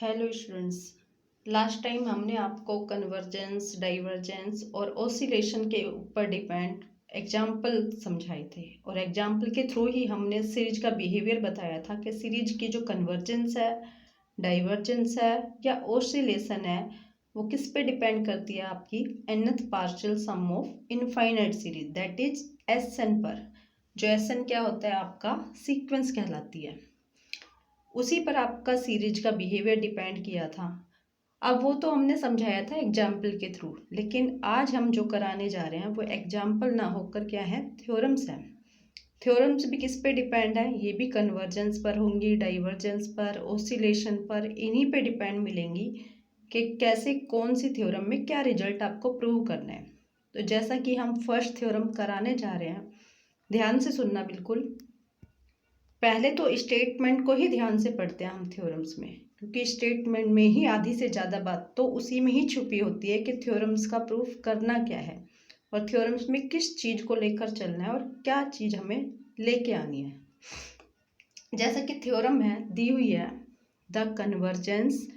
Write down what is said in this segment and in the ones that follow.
Hello students. Last time हमने आपको convergence, divergence और ओसिलेशन के ऊपर डिपेंड एग्जाम्पल समझाए थे और एग्जाम्पल के थ्रू ही हमने सीरीज का बिहेवियर बताया था कि सीरीज की जो कन्वर्जेंस है, डाइवर्जेंस है या ओसिलेशन है वो किस पे डिपेंड करती है, आपकी nth partial sum of infinite series that is SN पर। जो एसएन क्या होता है, आपका सीक्वेंस कहलाती है। उसी पर आपका सीरीज का बिहेवियर डिपेंड किया था। अब वो तो हमने समझाया था एग्जाम्पल के थ्रू, लेकिन आज हम जो कराने जा रहे हैं वो एग्जाम्पल ना होकर क्या है, थ्योरम्स है। थ्योरम्स भी किस पे डिपेंड है, ये भी कन्वर्जेंस पर होंगी, डाइवर्जेंस पर, ओसिलेशन पर, इन्हीं पे डिपेंड मिलेंगी कि कैसे कौन सी थ्योरम में क्या रिजल्ट आपको प्रूव करना है। तो जैसा कि हम फर्स्ट थ्योरम कराने जा रहे हैं, ध्यान से सुनना बिल्कुल। पहले तो स्टेटमेंट को ही ध्यान से पढ़ते हैं हम थ्योरम्स में, क्योंकि स्टेटमेंट में ही आधी से ज़्यादा बात तो उसी में ही छुपी होती है कि थ्योरम्स का प्रूफ करना क्या है और थ्योरम्स में किस चीज़ को लेकर चलना है और क्या चीज़ हमें लेके आनी है। जैसा कि थ्योरम है दी हुई है, द कन्वर्जेंस,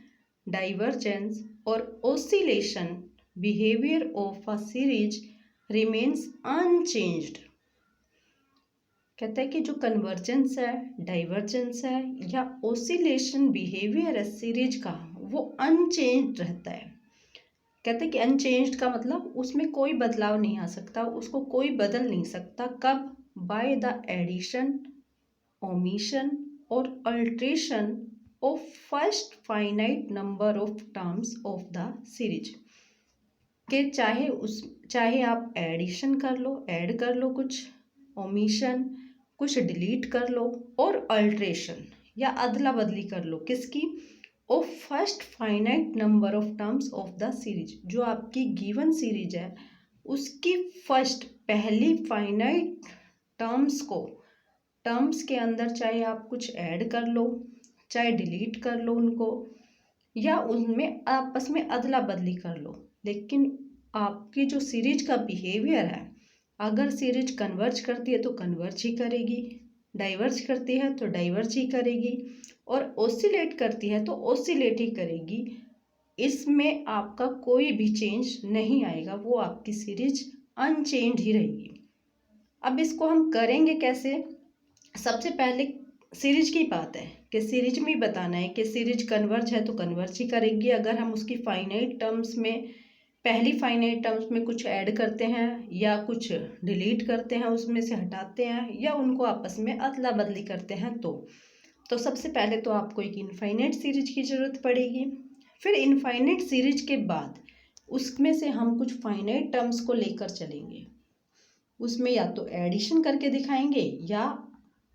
डाइवर्जेंस और oscillation behaviour of a series remains unchanged. कहता है कि जो कन्वर्जेंस है, डाइवर्जेंस है या ओसिलेशन बिहेवियर है सीरीज का, वो अनचेंज्ड रहता है। कहते हैं कि अनचेंज्ड का मतलब उसमें कोई बदलाव नहीं आ सकता, उसको कोई बदल नहीं सकता। कब? बाय द एडिशन, ओमिशन और alteration of first finite number of terms of the series. कि चाहे आप एडिशन कर लो, ऐड कर लो, कुछ ओमिशन, कुछ डिलीट कर लो, और अल्ट्रेशन या अदला बदली कर लो, किसकी? Of first finite number of terms of the series. जो आपकी गिवन सीरीज है उसकी फर्स्ट, पहली फाइनाइट टर्म्स के अंदर चाहे आप कुछ ऐड कर लो, चाहे डिलीट कर लो उनको, या उनमें आपस में अदला बदली कर लो, लेकिन आपकी जो सीरीज का बिहेवियर है, अगर सीरीज कन्वर्ज करती है तो कन्वर्ज ही करेगी, डाइवर्ज करती है तो डाइवर्ज ही करेगी, और ओसिलेट करती है तो ओसिलेट ही करेगी। इसमें आपका कोई भी चेंज नहीं आएगा, वो आपकी सीरीज अनचेंज ही रहेगी। अब इसको हम करेंगे कैसे? सबसे पहले सीरीज की बात है कि सीरीज में ही बताना है कि सीरीज कन्वर्ज है तो कन्वर्ज ही करेगी। अगर हम उसकी फाइनाइट टर्म्स में, पहली फाइनाइट टर्म्स में कुछ ऐड करते हैं या कुछ डिलीट करते हैं, उसमें से हटाते हैं या उनको आपस में अदला बदली करते हैं, तो सबसे पहले तो आपको एक इनफाइनाइट सीरीज की ज़रूरत पड़ेगी। फिर इनफाइनाइट सीरीज के बाद उसमें से हम कुछ फाइनाइट टर्म्स को लेकर चलेंगे, उसमें या तो एडिशन करके दिखाएंगे या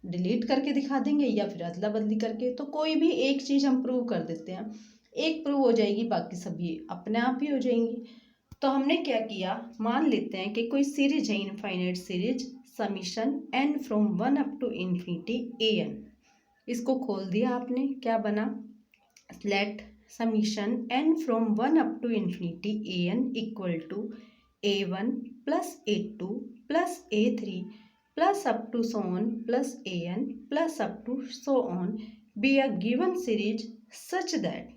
डिलीट करके दिखा देंगे या फिर अदला बदली करके। तो कोई भी एक चीज़ हम प्रूव कर देते हैं, एक प्रूव हो जाएगी, बाकी सभी अपने आप ही हो जाएंगी। तो हमने क्या किया, मान लेते हैं कि कोई सीरीज है, infinite series, summation n from 1 up to infinity an। इसको खोल दिया आपने, क्या बना? Let summation n from 1 up to infinity an equal to a1 plus a2 plus a3 plus up to so on plus an plus up to so on be a given series such that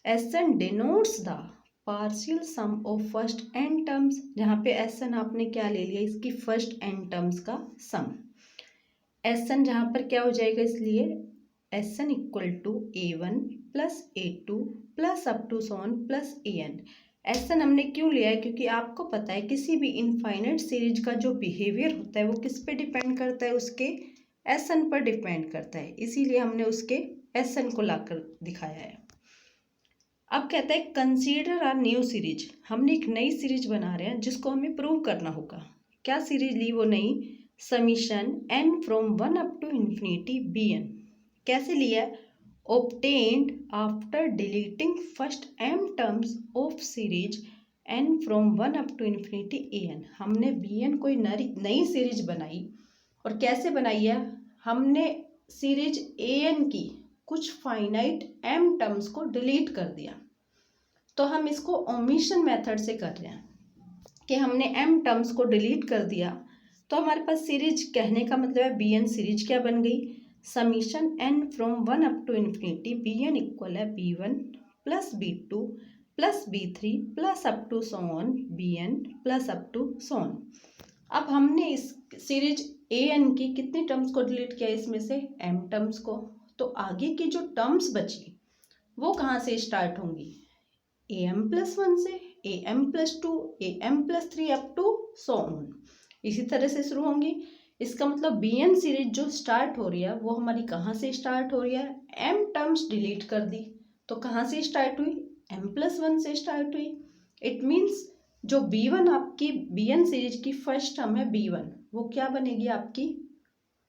Sn denotes the partial sum of first n terms। जहाँ पे Sn आपने क्या ले लिया, इसकी first n terms का सम। Sn जहाँ पर क्या हो जाएगा, इसलिए Sn equal to a1 plus a2 plus up to so on plus an। Sn हमने क्यों लिया है? क्योंकि आपको पता है किसी भी इनफाइनाइट सीरीज का जो बिहेवियर होता है वो किस पे डिपेंड करता है, उसके Sn पर डिपेंड करता है, इसीलिए हमने उसके Sn को लाकर दिखाया है। अब कहता है कंसीडर अ न्यू सीरीज। हमने एक नई सीरीज बना रहे हैं जिसको हमें प्रूव करना होगा। क्या सीरीज ली वो नई? Summation n from 1 up to infinity bn। कैसे लिया है? obtained after deleting first m terms of series n from 1 up to infinity an। हमने bn कोई नई सीरीज बनाई, और कैसे बनाई है? हमने सीरीज an की कुछ फाइनाइट m टर्म्स को डिलीट कर दिया। तो हम इसको ओमिशन मेथड से कर रहे हैं कि हमने m टर्म्स को डिलीट कर दिया, तो हमारे पास सीरीज, कहने का मतलब है bn सीरीज क्या बन गई? Summation n from 1 up to infinity bn equal है b1 plus b2 plus b3 plus up to so on bn plus up to so on. अब हमने इस सीरीज an की कितनी टर्म्स को डिलीट किया, इसमें से m टर्म्स को। तो आगे की जो टर्म्स बची वो कहाँ से स्टार्ट होंगी, am+1 से, am+2, am+3 up to so on, इसी तरह से शुरू होंगी। इसका मतलब bn सीरीज जो स्टार्ट हो रही है वो हमारी कहाँ से स्टार्ट हो रही है, m टर्म्स डिलीट कर दी तो कहाँ से स्टार्ट हुई, m+1 से स्टार्ट हुई। इट मीन्स जो b1 आपकी bn सीरीज की फर्स्ट टर्म है b1, वो क्या बनेगी आपकी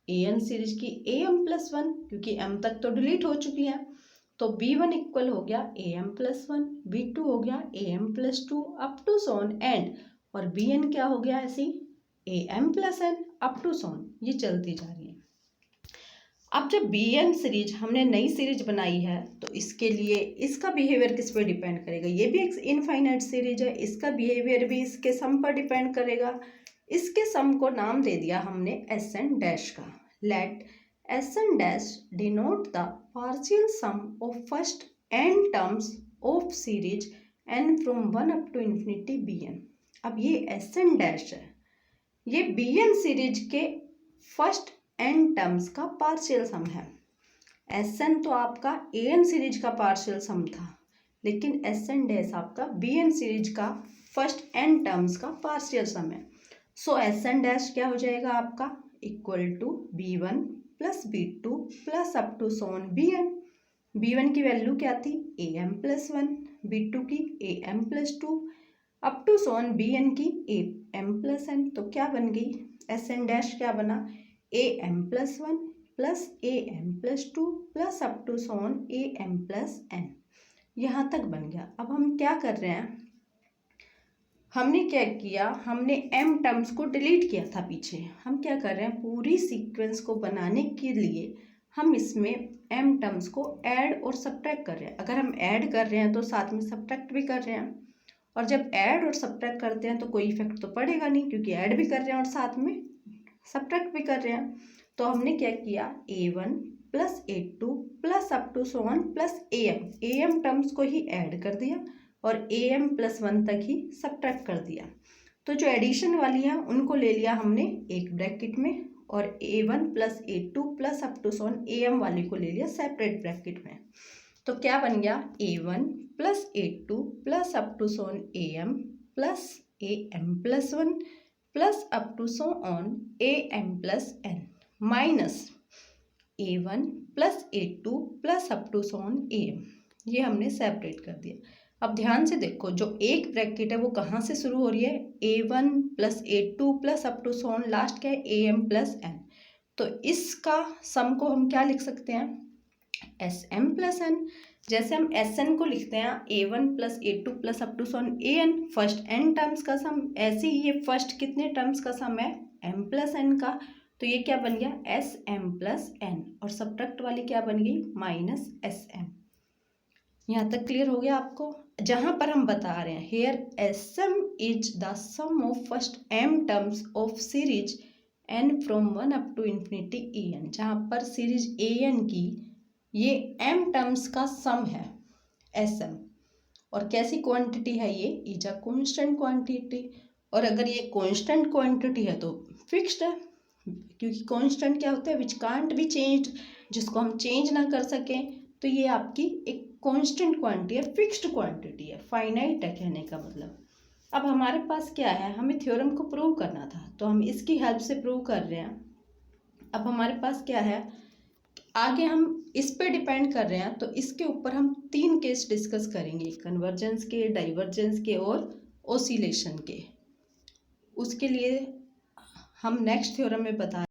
an सीरीज की am+1, क्योंकि m तक तो डिलीट हो चुकी है। तो b1 इक्वल हो गया am+1, b2 हो गया am+2 up to so on and, और bn क्या हो गया ऐसी am+n up to so on, ये चलती जा रही है। अब जब bn सीरीज हमने नई सीरीज बनाई है तो इसके लिए इसका बिहेवियर किस पे डिपेंड करेगा, ये भी एक इनफाइनाइट सीरीज है, इसका बिहेवियर भी इसके सम पर डिपेंड करेगा। इसके सम को नाम दे दिया हमने Sn' का। Let Sn' denote the partial sum of first n terms of series n from 1 up to infinity bn। अब ये Sn' है, ये bn सीरीज के फर्स्ट n टर्म्स का पार्शियल सम है। Sn तो आपका an सीरीज का पार्शियल सम था, लेकिन Sn' आपका bn सीरीज का फर्स्ट n टर्म्स का पार्शियल सम है। सो Sn' क्या हो जाएगा आपका equal to b1 plus b2 plus up to so on bn। b1 की वैल्यू क्या थी am+1, b2 की am+2 up to so on bn की am+n। तो क्या बन गई Sn' क्या बना am+1 plus am+2 plus up to so on am+n, यहाँ तक बन गया। अब हम क्या कर रहे हैं, हमने क्या किया, हमने m टर्म्स को डिलीट किया था पीछे। हम क्या कर रहे हैं, पूरी सीक्वेंस को बनाने के लिए हम इसमें m टर्म्स को ऐड और सब्ट्रैक्ट कर रहे हैं। अगर हम ऐड कर रहे हैं तो साथ में सब्ट्रैक्ट भी कर रहे हैं, और जब ऐड और सब्ट्रैक्ट करते हैं तो कोई इफेक्ट तो पड़ेगा नहीं, क्योंकि ऐड भी कर रहे हैं और साथ में सब्ट्रैक्ट भी कर रहे हैं। तो हमने क्या किया a1 plus a2 plus up to so on plus am terms को ही ऐड कर दिया और am+1 तक ही सब्ट्रैक्ट कर दिया। तो जो एडिशन वाली है उनको ले लिया हमने एक ब्रैकेट में, और a1 plus a2 plus up to so on am वाले को ले लिया सेपरेट ब्रैकेट में। तो क्या बन गया a1 plus a2 plus up to so on am plus am+1 plus up to so on am+n minus a1 plus a2 plus up to so on am, ये हमने सेपरेट कर दिया। अब ध्यान से देखो, जो एक ब्रैकेट है वो कहाँ से शुरू हो रही है, a1 plus a2 plus up to so on last क्या है am+n। तो इसका सम को हम क्या लिख सकते हैं Sm+n। जैसे हम Sn को लिखते हैं a1 plus a2 plus up to so on an, first n terms का सम, ऐसे ही ये फर्स्ट कितने टर्म्स का सम है m+n का। तो ये क्या बन गया Sm+n, और सब्ट्रैक्ट वाली क्या बन गई -Sm। यहाँ तक क्लियर हो गया आपको। जहाँ पर हम बता रहे हैं here Sm is the sum of first m terms of series n from 1 up to infinity an, जहाँ पर सीरीज an की ये m टर्म्स का सम है Sm। और कैसी क्वांटिटी है, ये इज अ कॉन्स्टेंट क्वांटिटी, और अगर ये कॉन्स्टेंट क्वांटिटी है तो फिक्स्ड है, क्योंकि कांस्टेंट क्या होता है विच कांट बी चेंज्ड, जिसको हम चेंज ना कर सकें। तो ये आपकी एक कांस्टेंट क्वांटिटी है, फिक्स्ड क्वांटिटी है, फाइनाइट है कहने का मतलब। अब हमारे पास क्या है, हमें थ्योरम को प्रूव करना था तो हम इसकी हेल्प से प्रूव कर रहे हैं। अब हमारे पास क्या है, आगे हम इस पे डिपेंड कर रहे हैं, तो इसके ऊपर हम 3 केस डिस्कस करेंगे, कन्वर्जेंस के, डाइवर्जेंस के और ओसिलेशन के। उसके लिए हम नेक्स्ट थ्योरम में बता